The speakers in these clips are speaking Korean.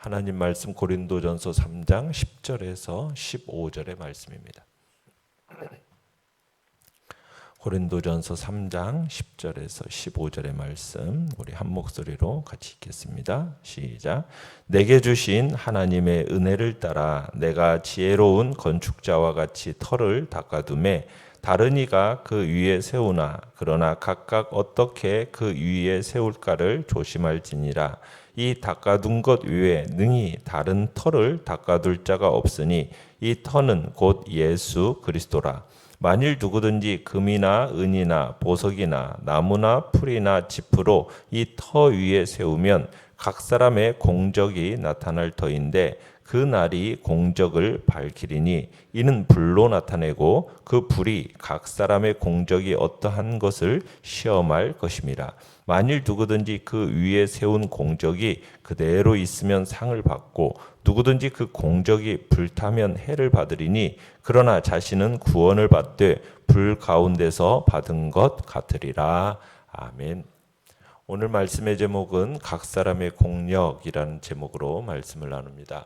하나님 말씀 고린도전서 3장 10절에서 15절의 말씀입니다. 고린도전서 3장 10절에서 15절의 말씀 우리 한 목소리로 같이 읽겠습니다. 시작. 내게 주신 하나님의 은혜를 따라 내가 지혜로운 건축자와 같이 터를 닦아두매 다른 이가 그 위에 세우나 그러나 각각 어떻게 그 위에 세울까를 조심할지니라. 이 닦아둔 것 외에 능히 다른 터를 닦아둘 자가 없으니 이 터는 곧 예수 그리스도라. 만일 누구든지 금이나 은이나 보석이나 나무나 풀이나 짚으로 이 터 위에 세우면 각 사람의 공적이 나타날 터인데 그 날이 공적을 밝히리니 이는 불로 나타내고 그 불이 각 사람의 공적이 어떠한 것을 시험할 것임이라. 만일 누구든지 그 위에 세운 공적이 그대로 있으면 상을 받고 누구든지 그 공적이 불타면 해를 받으리니 그러나 자신은 구원을 받되 불 가운데서 받은 것 같으리라. 아멘. 오늘 말씀의 제목은 각 사람의 공력이라는 제목으로 말씀을 나눕니다.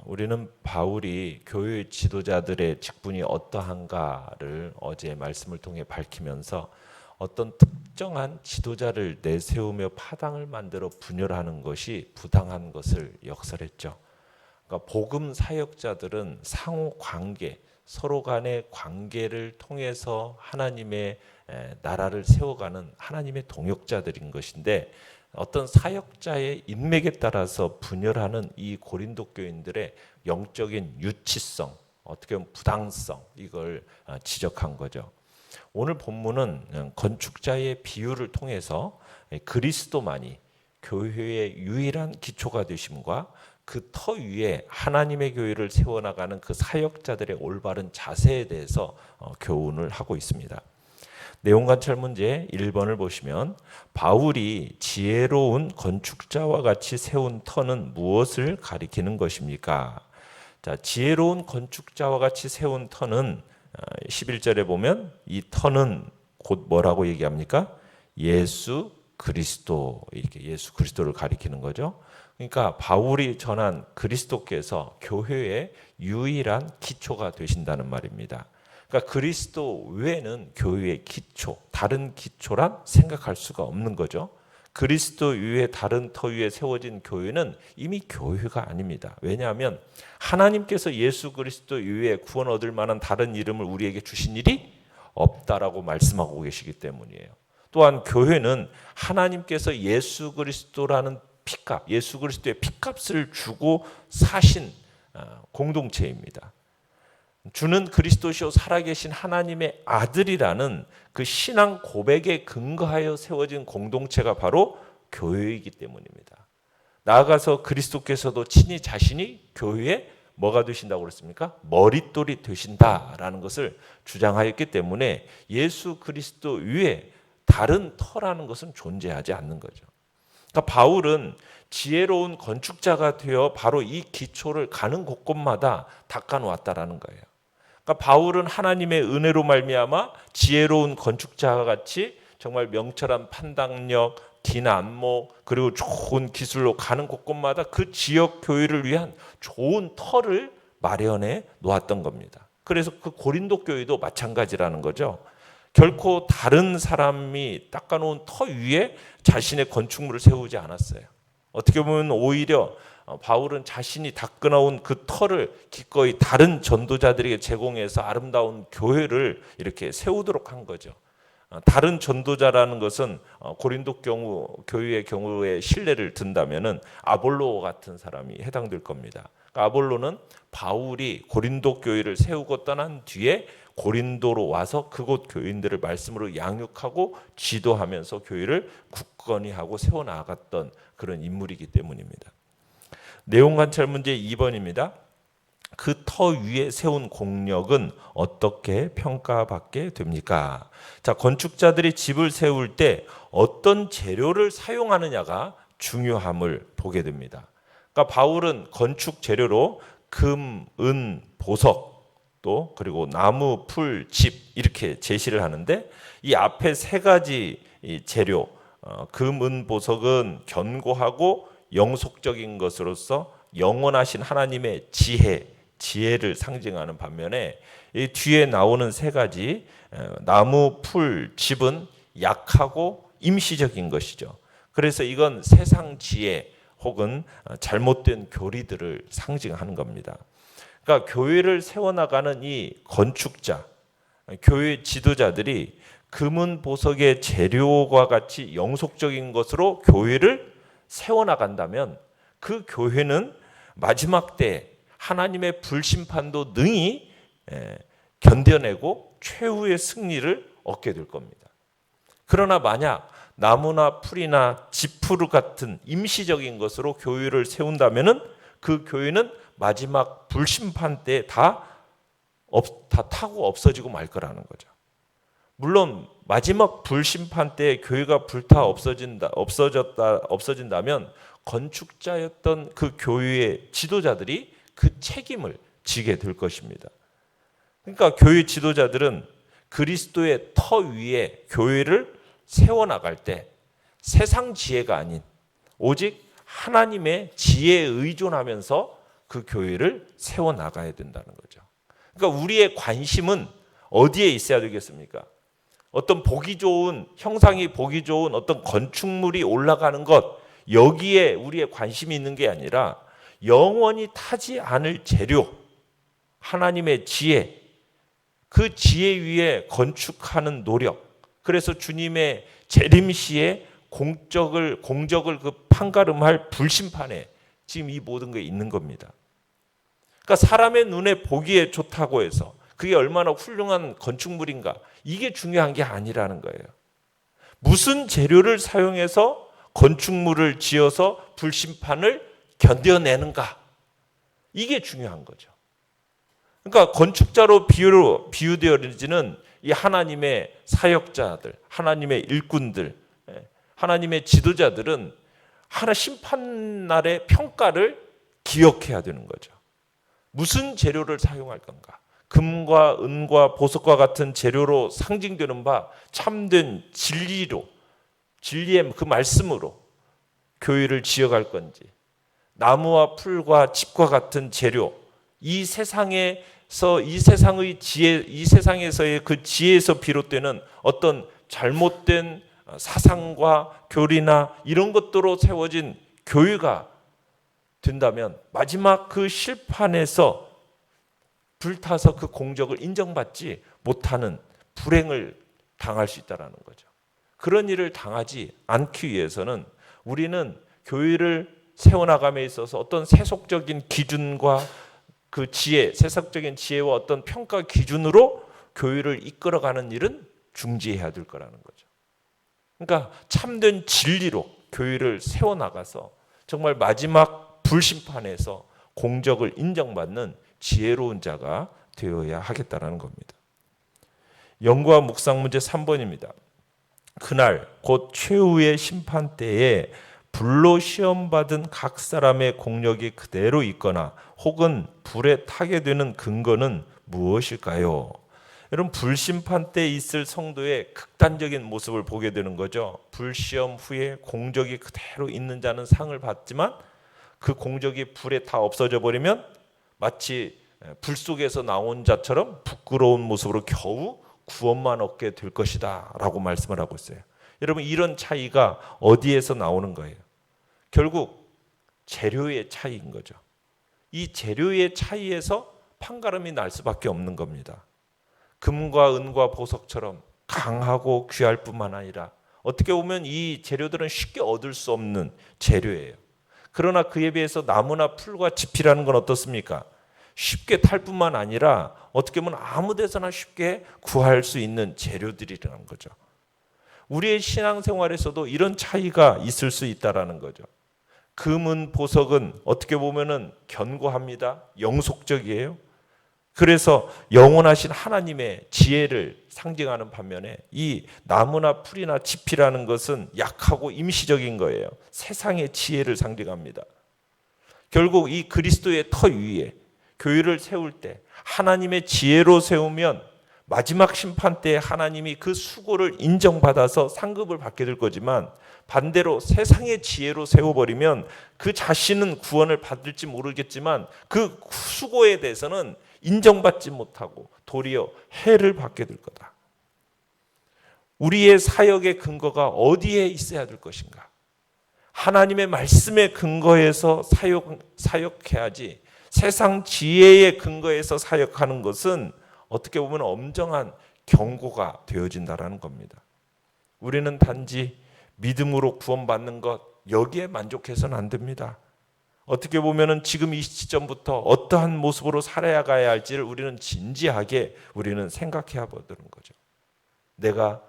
우리는 바울이 교회 지도자들의 직분이 어떠한가를 어제 말씀을 통해 밝히면서 어떤 특정한 지도자를 내세우며 파당을 만들어 분열하는 것이 부당한 것을 역설했죠. 그러니까 복음 사역자들은 상호 관계, 서로 간의 관계를 통해서 하나님의 나라를 세워가는 하나님의 동역자들인 것인데 어떤 사역자의 인맥에 따라서 분열하는 이 고린도 교인들의 영적인 유치성, 어떻게 보면 부당성, 이걸 지적한 거죠. 오늘 본문은 건축자의 비유를 통해서 그리스도만이 교회의 유일한 기초가 되심과 그 터 위에 하나님의 교회를 세워나가는 그 사역자들의 올바른 자세에 대해서 교훈을 하고 있습니다. 내용 관찰 문제 1번을 보시면 바울이 지혜로운 건축자와 같이 세운 터는 무엇을 가리키는 것입니까? 자, 지혜로운 건축자와 같이 세운 터는 11절에 보면 이 터는 곧 뭐라고 얘기합니까? 예수 그리스도, 이렇게 예수 그리스도를 가리키는 거죠. 그러니까 바울이 전한 그리스도께서 교회의 유일한 기초가 되신다는 말입니다. 그러니까 그리스도 외에는 교회의 기초, 다른 기초란 생각할 수가 없는 거죠. 그리스도 위에 다른 터 위에 세워진 교회는 이미 교회가 아닙니다. 왜냐하면 하나님께서 예수 그리스도 이외에 구원 얻을 만한 다른 이름을 우리에게 주신 일이 없다라고 말씀하고 계시기 때문이에요. 또한 교회는 하나님께서 예수 그리스도라는 피값, 예수 그리스도의 피값을 주고 사신 공동체입니다. 주는 그리스도시요 살아계신 하나님의 아들이라는 그 신앙 고백에 근거하여 세워진 공동체가 바로 교회이기 때문입니다. 나아가서 그리스도께서도 친히 자신이 교회에 뭐가 되신다고 그랬습니까? 머릿돌이 되신다라는 것을 주장하였기 때문에 예수 그리스도 위에 다른 터라는 것은 존재하지 않는 거죠. 그러니까 바울은 지혜로운 건축자가 되어 바로 이 기초를 가는 곳곳마다 닦아놓았다라는 거예요. 그러니까 바울은 하나님의 은혜로 말미암아 지혜로운 건축자와 같이 정말 명철한 판단력, 긴 안목, 그리고 좋은 기술로 가는 곳곳마다 그 지역 교회를 위한 좋은 터를 마련해 놓았던 겁니다. 그래서 그 고린도 교회도 마찬가지라는 거죠. 결코 다른 사람이 닦아놓은 터 위에 자신의 건축물을 세우지 않았어요. 어떻게 보면 오히려 바울은 자신이 닦아놓은 그 터를 기꺼이 다른 전도자들에게 제공해서 아름다운 교회를 이렇게 세우도록 한 거죠. 다른 전도자라는 것은 고린도 교회의 경우에 신뢰를 든다면은 아볼로 같은 사람이 해당될 겁니다. 그러니까 아볼로는 바울이 고린도 교회를 세우고 떠난 뒤에 고린도로 와서 그곳 교인들을 말씀으로 양육하고 지도하면서 교회를 굳건히 하고 세워나갔던 그런 인물이기 때문입니다. 내용 관찰 문제 2번입니다. 그 터 위에 세운 공력은 어떻게 평가받게 됩니까? 자, 건축자들이 집을 세울 때 어떤 재료를 사용하느냐가 중요함을 보게 됩니다. 그러니까 바울은 건축 재료로 금, 은, 보석 또 그리고 나무, 풀, 집 이렇게 제시를 하는데 이 앞에 세 가지 재료 금, 은, 보석은 견고하고 영속적인 것으로서 영원하신 하나님의 지혜를 상징하는 반면에 이 뒤에 나오는 세 가지 나무, 풀, 집은 약하고 임시적인 것이죠. 그래서 이건 세상 지혜 혹은 잘못된 교리들을 상징하는 겁니다. 그러니까 교회를 세워나가는 이 건축자, 교회 지도자들이 금은 보석의 재료와 같이 영속적인 것으로 교회를 세워나간다면 그 교회는 마지막 때 하나님의 불심판도 능히 견뎌내고 최후의 승리를 얻게 될 겁니다. 그러나 만약 나무나 풀이나 지푸르 같은 임시적인 것으로 교회를 세운다면은 그 교회는 마지막 불심판 때 다 타고 없어지고 말 거라는 거죠. 물론 마지막 불심판 때 교회가 불타 없어진다면 건축자였던 그 교회의 지도자들이 그 책임을 지게 될 것입니다. 그러니까 교회 지도자들은 그리스도의 터 위에 교회를 세워나갈 때 세상 지혜가 아닌 오직 하나님의 지혜에 의존하면서 그 교회를 세워나가야 된다는 거죠. 그러니까 우리의 관심은 어디에 있어야 되겠습니까? 어떤 보기 좋은, 형상이 보기 좋은 어떤 건축물이 올라가는 것, 여기에 우리의 관심이 있는 게 아니라 영원히 타지 않을 재료, 하나님의 지혜, 그 지혜 위에 건축하는 노력. 그래서 주님의 재림시에 공적을 그 판가름할 불심판에 지금 이 모든 게 있는 겁니다. 그러니까 사람의 눈에 보기에 좋다고 해서 그게 얼마나 훌륭한 건축물인가, 이게 중요한 게 아니라는 거예요. 무슨 재료를 사용해서 건축물을 지어서 불심판을 견뎌내는가, 이게 중요한 거죠. 그러니까 건축자로 비유되어지는 이 하나님의 사역자들, 하나님의 일꾼들, 하나님의 지도자들은 하나 심판날의 평가를 기억해야 되는 거죠. 무슨 재료를 사용할 건가? 금과 은과 보석과 같은 재료로 상징되는 바 참된 진리의 그 말씀으로 교회를 지어갈 건지, 나무와 풀과 집과 같은 재료, 이 세상의 지혜, 이 세상에서의 그 지혜에서 비롯되는 어떤 잘못된 사상과 교리나 이런 것들로 세워진 교회가 된다면 마지막 그 실판에서 불타서 그 공적을 인정받지 못하는 불행을 당할 수 있다는 거죠. 그런 일을 당하지 않기 위해서는 우리는 교회를 세워나감에 있어서 어떤 세속적인 기준과 그 지혜, 세속적인 지혜와 어떤 평가 기준으로 교회를 이끌어가는 일은 중지해야 될 거라는 거죠. 그러니까 참된 진리로 교회를 세워나가서 정말 마지막 불심판에서 공적을 인정받는 지혜로운 자가 되어야 하겠다는 겁니다. 연구와 묵상 문제 3번입니다. 그날 곧 최후의 심판 때에 불로 시험받은 각 사람의 공력이 그대로 있거나 혹은 불에 타게 되는 근거는 무엇일까요? 여러분, 불심판 때 있을 성도의 극단적인 모습을 보게 되는 거죠. 불시험 후에 공적이 그대로 있는 자는 상을 받지만 그 공적이 불에 다 없어져 버리면 마치 불 속에서 나온 자처럼 부끄러운 모습으로 겨우 구원만 얻게 될 것이다 라고 말씀을 하고 있어요. 여러분, 이런 차이가 어디에서 나오는 거예요? 결국 재료의 차이인 거죠. 이 재료의 차이에서 판가름이 날 수밖에 없는 겁니다. 금과 은과 보석처럼 강하고 귀할 뿐만 아니라 어떻게 보면 이 재료들은 쉽게 얻을 수 없는 재료예요. 그러나 그에 비해서 나무나 풀과 지피라는 건 어떻습니까? 쉽게 탈 뿐만 아니라 어떻게 보면 아무 데서나 쉽게 구할 수 있는 재료들이라는 거죠. 우리의 신앙생활에서도 이런 차이가 있을 수 있다라는 거죠. 금은 보석은 어떻게 보면은 견고합니다. 영속적이에요. 그래서 영원하신 하나님의 지혜를 상징하는 반면에 이 나무나 풀이나 지피라는 것은 약하고 임시적인 거예요. 세상의 지혜를 상징합니다. 결국 이 그리스도의 터 위에 교회를 세울 때 하나님의 지혜로 세우면 마지막 심판 때 하나님이 그 수고를 인정받아서 상급을 받게 될 거지만, 반대로 세상의 지혜로 세워버리면 그 자신은 구원을 받을지 모르겠지만 그 수고에 대해서는 인정받지 못하고 도리어 해를 받게 될 거다. 우리의 사역의 근거가 어디에 있어야 될 것인가? 하나님의 말씀의 근거에서 사역해야지, 세상 지혜의 근거에서 사역하는 것은 어떻게 보면 엄정한 경고가 되어진다라는 겁니다. 우리는 단지 믿음으로 구원받는 것, 여기에 만족해서는 안 됩니다. 어떻게 보면 지금 이 시점부터 어떠한 모습으로 살아가야 할지를 우리는 진지하게 우리는 생각해야 보는 거죠. 내가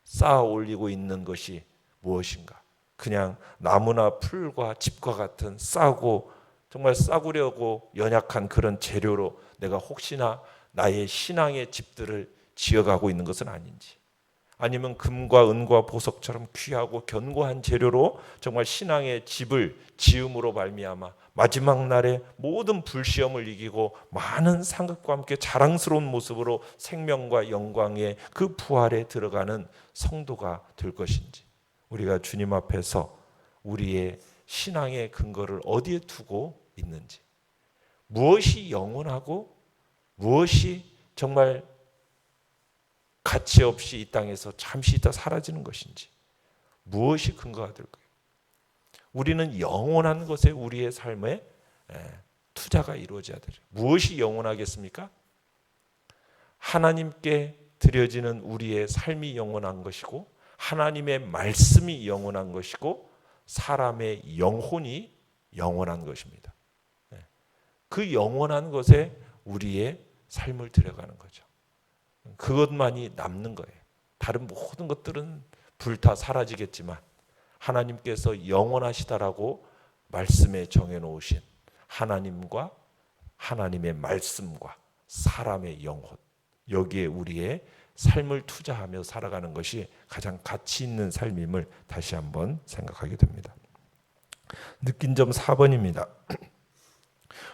쌓아 올리고 있는 것이 무엇인가? 그냥 나무나 풀과 집과 같은 싸고 정말 싸구려고 연약한 그런 재료로 내가 혹시나 나의 신앙의 집들을 지어가고 있는 것은 아닌지, 아니면 금과 은과 보석처럼 귀하고 견고한 재료로 정말 신앙의 집을 지음으로 말미암아 마지막 날에 모든 불시험을 이기고 많은 상급과 함께 자랑스러운 모습으로 생명과 영광의 그 부활에 들어가는 성도가 될 것인지, 우리가 주님 앞에서 우리의 신앙의 근거를 어디에 두고 있는지, 무엇이 영원하고 무엇이 정말 가치 없이 이 땅에서 잠시 있다 사라지는 것인지, 무엇이 근거가 될까요? 우리는 영원한 것에 우리의 삶에 투자가 이루어져야 되죠. 무엇이 영원하겠습니까? 하나님께 드려지는 우리의 삶이 영원한 것이고, 하나님의 말씀이 영원한 것이고, 사람의 영혼이 영원한 것입니다. 그 영원한 것에 우리의 삶을 들여가는 거죠. 그것만이 남는 거예요. 다른 모든 것들은 불타 사라지겠지만 하나님께서 영원하시다라고 말씀에 정해놓으신 하나님과 하나님의 말씀과 사람의 영혼, 여기에 우리의 삶을 투자하며 살아가는 것이 가장 가치 있는 삶임을 다시 한번 생각하게 됩니다. 느낀 점 4번입니다.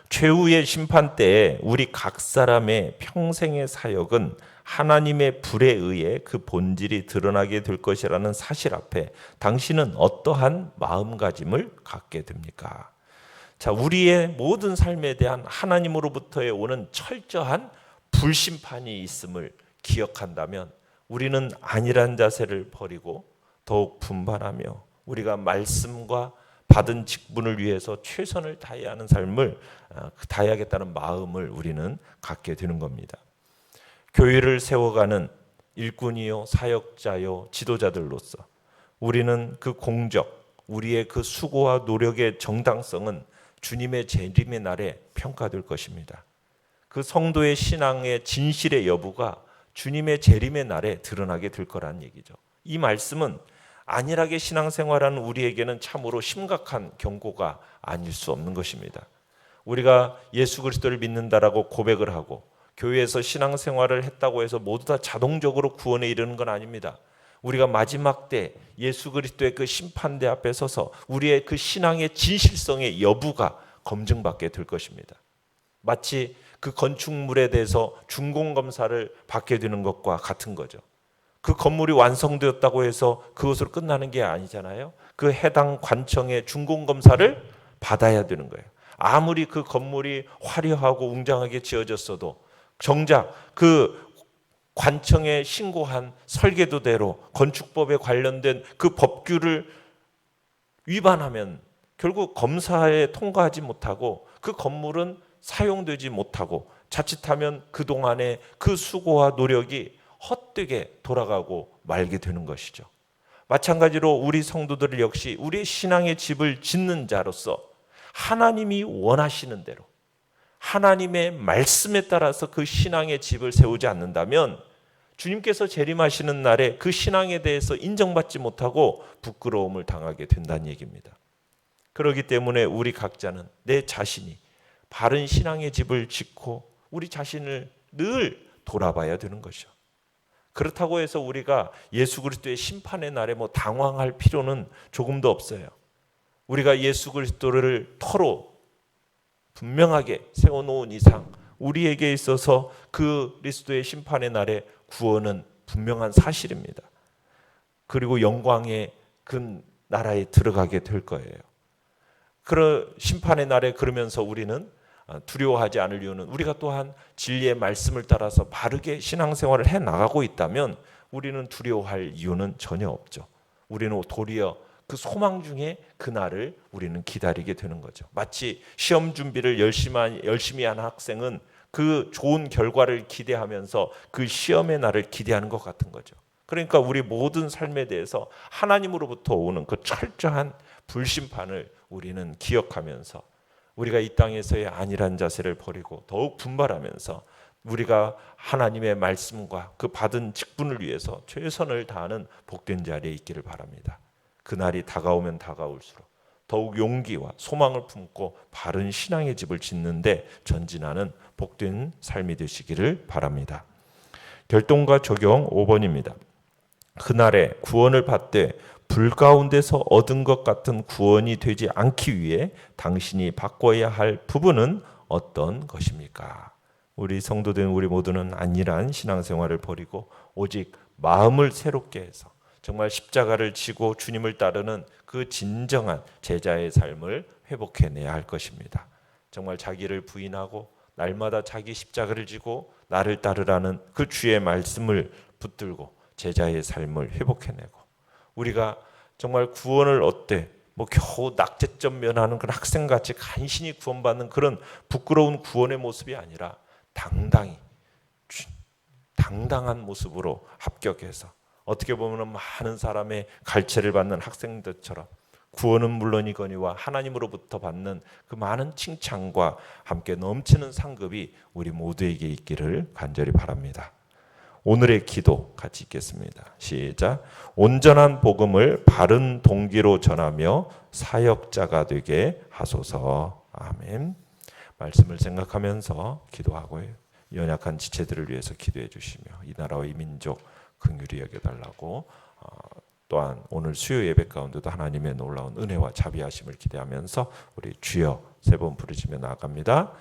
최후의 심판 때에 우리 각 사람의 평생의 사역은 하나님의 불에 의해 그 본질이 드러나게 될 것이라는 사실 앞에 당신은 어떠한 마음가짐을 갖게 됩니까? 자, 우리의 모든 삶에 대한 하나님으로부터의 오는 철저한 불심판이 있음을 기억한다면 우리는 안일한 자세를 버리고 더욱 분발하며 우리가 말씀과 받은 직분을 위해서 최선을 다해야 하는 삶을 다해야겠다는 마음을 우리는 갖게 되는 겁니다. 교회를 세워가는 일꾼이요, 사역자요, 지도자들로서 우리는 그 공적, 우리의 그 수고와 노력의 정당성은 주님의 재림의 날에 평가될 것입니다. 그 성도의 신앙의 진실의 여부가 주님의 재림의 날에 드러나게 될 거라는 얘기죠. 이 말씀은 안일하게 신앙생활하는 우리에게는 참으로 심각한 경고가 아닐 수 없는 것입니다. 우리가 예수 그리스도를 믿는다라고 고백을 하고 교회에서 신앙생활을 했다고 해서 모두 다 자동적으로 구원에 이르는 건 아닙니다. 우리가 마지막 때 예수 그리스도의 그 심판대 앞에 서서 우리의 그 신앙의 진실성의 여부가 검증받게 될 것입니다. 마치 그 건축물에 대해서 준공검사를 받게 되는 것과 같은 거죠. 그 건물이 완성되었다고 해서 그것으로 끝나는 게 아니잖아요. 그 해당 관청의 준공검사를 받아야 되는 거예요. 아무리 그 건물이 화려하고 웅장하게 지어졌어도 정작 그 관청에 신고한 설계도대로 건축법에 관련된 그 법규를 위반하면 결국 검사에 통과하지 못하고 그 건물은 사용되지 못하고 자칫하면 그동안의 그 수고와 노력이 헛되게 돌아가고 말게 되는 것이죠. 마찬가지로 우리 성도들 역시 우리의 신앙의 집을 짓는 자로서 하나님이 원하시는 대로 하나님의 말씀에 따라서 그 신앙의 집을 세우지 않는다면 주님께서 재림하시는 날에 그 신앙에 대해서 인정받지 못하고 부끄러움을 당하게 된다는 얘기입니다. 그렇기 때문에 우리 각자는 내 자신이 바른 신앙의 집을 짓고 우리 자신을 늘 돌아봐야 되는 것이죠. 그렇다고 해서 우리가 예수 그리스도의 심판의 날에 당황할 필요는 조금도 없어요. 우리가 예수 그리스도를 터로 분명하게 세워놓은 이상 우리에게 있어서 그 그리스도의 심판의 날에 구원은 분명한 사실입니다. 그리고 영광의 그 나라에 들어가게 될 거예요. 그 심판의 날에 그러면서 우리는 두려워하지 않을 이유는 우리가 또한 진리의 말씀을 따라서 바르게 신앙생활을 해 나가고 있다면 우리는 두려워할 이유는 전혀 없죠. 우리는 도리어 그 소망 중에 그날을 우리는 기다리게 되는 거죠. 마치 시험 준비를 열심히 한 학생은 그 좋은 결과를 기대하면서 그 시험의 날을 기대하는 것 같은 거죠. 그러니까 우리 모든 삶에 대해서 하나님으로부터 오는 그 철저한 불심판을 우리는 기억하면서 우리가 이 땅에서의 안일한 자세를 버리고 더욱 분발하면서 우리가 하나님의 말씀과 그 받은 직분을 위해서 최선을 다하는 복된 자리에 있기를 바랍니다. 그날이 다가오면 다가올수록 더욱 용기와 소망을 품고 바른 신앙의 집을 짓는데 전진하는 복된 삶이 되시기를 바랍니다. 결동과 적용 5번입니다. 그날에 구원을 받되 불 가운데서 얻은 것 같은 구원이 되지 않기 위해 당신이 바꿔야 할 부분은 어떤 것입니까? 우리 성도된 우리 모두는 안일한 신앙생활을 버리고 오직 마음을 새롭게 해서 정말 십자가를 지고 주님을 따르는 그 진정한 제자의 삶을 회복해내야 할 것입니다. 정말 자기를 부인하고 날마다 자기 십자가를 지고 나를 따르라는 그 주의 말씀을 붙들고 제자의 삶을 회복해내고 우리가 정말 구원을 얻되 겨우 낙제점 면하는 그런 학생같이 간신히 구원받는 그런 부끄러운 구원의 모습이 아니라 당당한 모습으로 합격해서 어떻게 보면 많은 사람의 갈채를 받는 학생들처럼 구원은 물론이거니와 하나님으로부터 받는 그 많은 칭찬과 함께 넘치는 상급이 우리 모두에게 있기를 간절히 바랍니다. 오늘의 기도 같이 읽겠습니다. 시작. 온전한 복음을 바른 동기로 전하며 사역자가 되게 하소서. 아멘. 말씀을 생각하면서 기도하고 연약한 지체들을 위해서 기도해 주시며 이 나라와 이 민족 긍휼히 여겨달라고 또한 오늘 수요 예배 가운데도 하나님의 놀라운 은혜와 자비하심을 기대하면서 우리 주여 세 번 부르시며 나아갑니다.